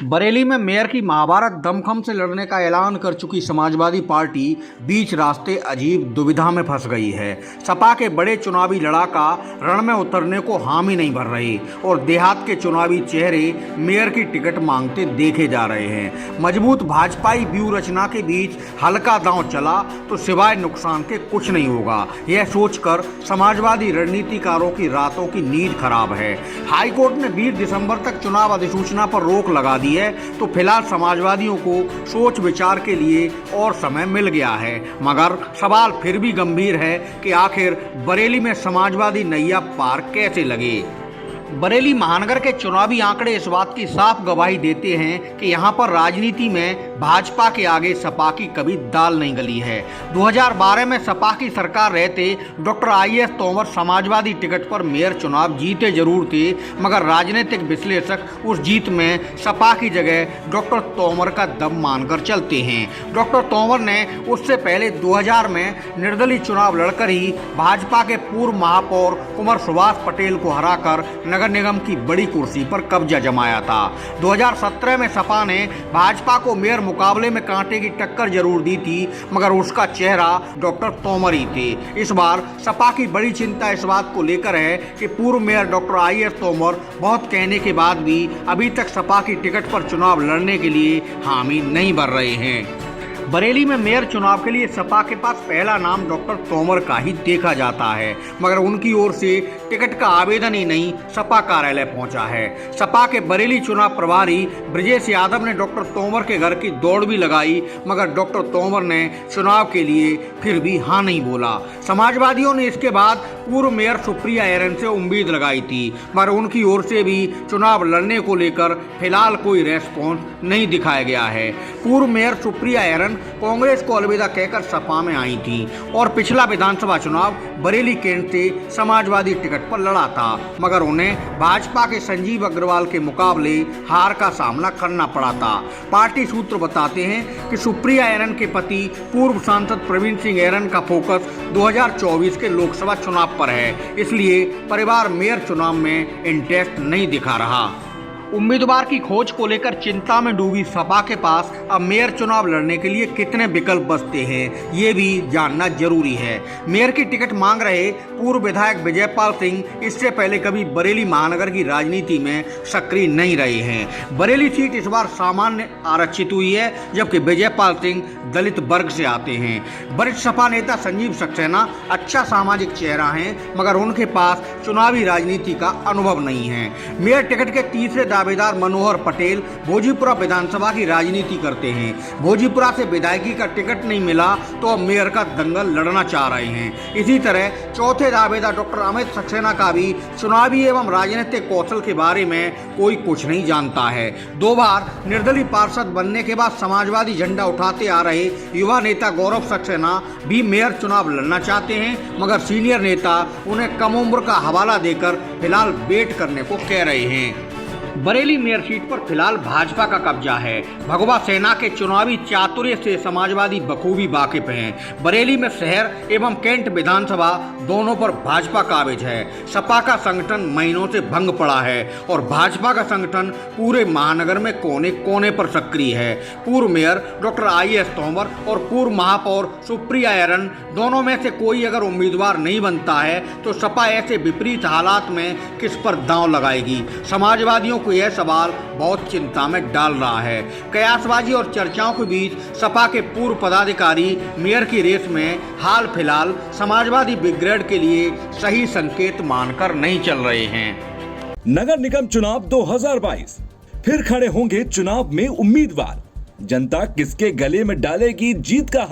बरेली में मेयर की महाभारत दमखम से लड़ने का ऐलान कर चुकी समाजवादी पार्टी बीच रास्ते अजीब दुविधा में फंस गई है। सपा के बड़े चुनावी लड़ाका रण में उतरने को हामी नहीं भर रहे और देहात के चुनावी चेहरे मेयर की टिकट मांगते देखे जा रहे हैं। मजबूत भाजपाई व्यूह रचना के बीच हल्का दांव चला तो सिवाय नुकसान के कुछ नहीं होगा, यह सोचकर समाजवादी रणनीतिकारों की रातों की नींद खराब है। हाईकोर्ट ने 20 दिसंबर तक चुनाव अधिसूचना पर रोक लगा दी है, तो फिलहाल समाजवादियों को सोच विचार के लिए और समय मिल गया है। मगर सवाल फिर भी गंभीर है कि आखिर बरेली में समाजवादी नैया पार कैसे लगे। बरेली महानगर के चुनावी आंकड़े इस बात की साफ गवाही देते हैं कि यहां पर राजनीति में भाजपा के आगे सपा की कभी दाल नहीं गली है। 2012 में सपा की सरकार रहते doctor IAS Tomar Samajwadi ticket पर मेयर चुनाव जीते जरूर थे, मगर राजनीतिक विश्लेषक उस जीत में सपा की जगह डॉक्टर तोमर का दम मानकर चलते हैं। डॉक्टर तोमर ने उससे पहले 2000 में निर्दलीय चुनाव लड़कर ही भाजपा के पूर्व महापौर कुंवर सुभाष पटेल को हराकर नगर निगम की बड़ी कुर्सी पर कब्जा जमाया था। 2017 में सपा ने भाजपा को मेयर मुकाबले में कांटे की टक्कर जरूर दी थी, मगर उसका चेहरा डॉक्टर तोमर ही थे। इस बार सपा की बड़ी चिंता इस बात को लेकर है कि पूर्व मेयर डॉक्टर IAS तोमर बहुत कहने के बाद भी अभी तक सपा की टिकट पर चुनाव लड़ने के लिए हामी नहीं भर रहे हैं। बरेली में मेयर चुनाव के लिए सपा के पास पहला नाम डॉक्टर तोमर का ही देखा जाता है, मगर उनकी ओर से टिकट का आवेदन ही नहीं सपा कार्यालय पहुंचा है। सपा के बरेली चुनाव प्रभारी ब्रजेश यादव ने डॉक्टर तोमर के घर की दौड़ भी लगाई, मगर डॉक्टर तोमर ने चुनाव के लिए फिर भी हाँ नहीं बोला। समाजवादियों ने इसके बाद पूर्व मेयर सुप्रिया एरन से उम्मीद लगाई थी, मगर उनकी ओर से भी चुनाव लड़ने को लेकर फिलहाल कोई रेस्पॉन्स नहीं दिखाया गया है। पूर्व मेयर सुप्रिया एरन कांग्रेस को अलविदा कहकर सपा में आई थी और पिछला विधानसभा चुनाव बरेली केंद्र से समाजवादी टिकट पर लड़ा था, मगर उन्हें भाजपा के संजीव अग्रवाल के मुकाबले हार का सामना करना पड़ा था। पार्टी सूत्र बताते हैं कि सुप्रिया एरन के पति पूर्व सांसद प्रवीण सिंह एरन का फोकस 2024 के लोकसभा चुनाव पर है, इसलिए परिवार मेयर चुनाव में इंटरेस्ट नहीं दिखा रहा। उम्मीदवार की खोज को लेकर चिंता में डूबी सपा के पास अब मेयर चुनाव लड़ने के लिए कितने विकल्प बचते हैं, ये भी जानना जरूरी है। मेयर की टिकट मांग रहे पूर्व विधायक विजयपाल सिंह इससे पहले कभी बरेली महानगर की राजनीति में सक्रिय नहीं रहे हैं। बरेली सीट इस बार सामान्य आरक्षित हुई है, जबकि विजयपाल सिंह दलित वर्ग से आते हैं। वरिष्ठ सपा नेता संजीव सक्सेना अच्छा सामाजिक चेहरा हैं, मगर उनके पास चुनावी राजनीति का अनुभव नहीं है। मेयर टिकट के तीसरे दावेदार मनोहर पटेल भोजीपुरा विधानसभा की राजनीति करते हैं। भोजीपुरा से विधायकी का टिकट नहीं मिला तो अब मेयर का दंगल लड़ना चाह रहे हैं। इसी तरह चौथे दावेदार डॉक्टर अमित सक्सेना का भी चुनावी एवं राजनीतिक कौशल के बारे में कोई कुछ नहीं जानता है। 2 बार निर्दलीय पार्षद बनने के बाद समाजवादी झंडा उठाते आ रहे युवा नेता गौरव सक्सेना भी मेयर चुनाव लड़ना चाहते हैं, मगर सीनियर नेता उन्हें कम उम्र का हवाला देकर फिलहाल वेट करने को कह रहे हैं। बरेली मेयर सीट पर फिलहाल भाजपा का कब्जा है। भगवा सेना के चुनावी चातुर्य से समाजवादी बखूबी वाकिफ हैं। बरेली में शहर एवं कैंट विधानसभा दोनों पर भाजपा काबिज है। सपा का संगठन महीनों से भंग पड़ा है और भाजपा का संगठन पूरे महानगर में कोने कोने पर सक्रिय है। पूर्व मेयर डॉक्टर IAS तोमर और पूर्व महापौर सुप्रिया एरन दोनों में से कोई अगर उम्मीदवार नहीं बनता है तो सपा ऐसे विपरीत हालात में किस पर दांव लगाएगी। समाजवादियों को यह सवाल बहुत चिंता में डाल रहा है। कयासबाजी और चर्चाओं के बीच सपा के पूर्व पदाधिकारी मेयर की रेस में हाल फिलहाल समाजवादी ब्रिगेड के लिए सही संकेत मानकर नहीं चल रहे हैं। नगर निगम चुनाव 2022 फिर खड़े होंगे चुनाव में उम्मीदवार। जनता किसके गले में डालेगी जीत का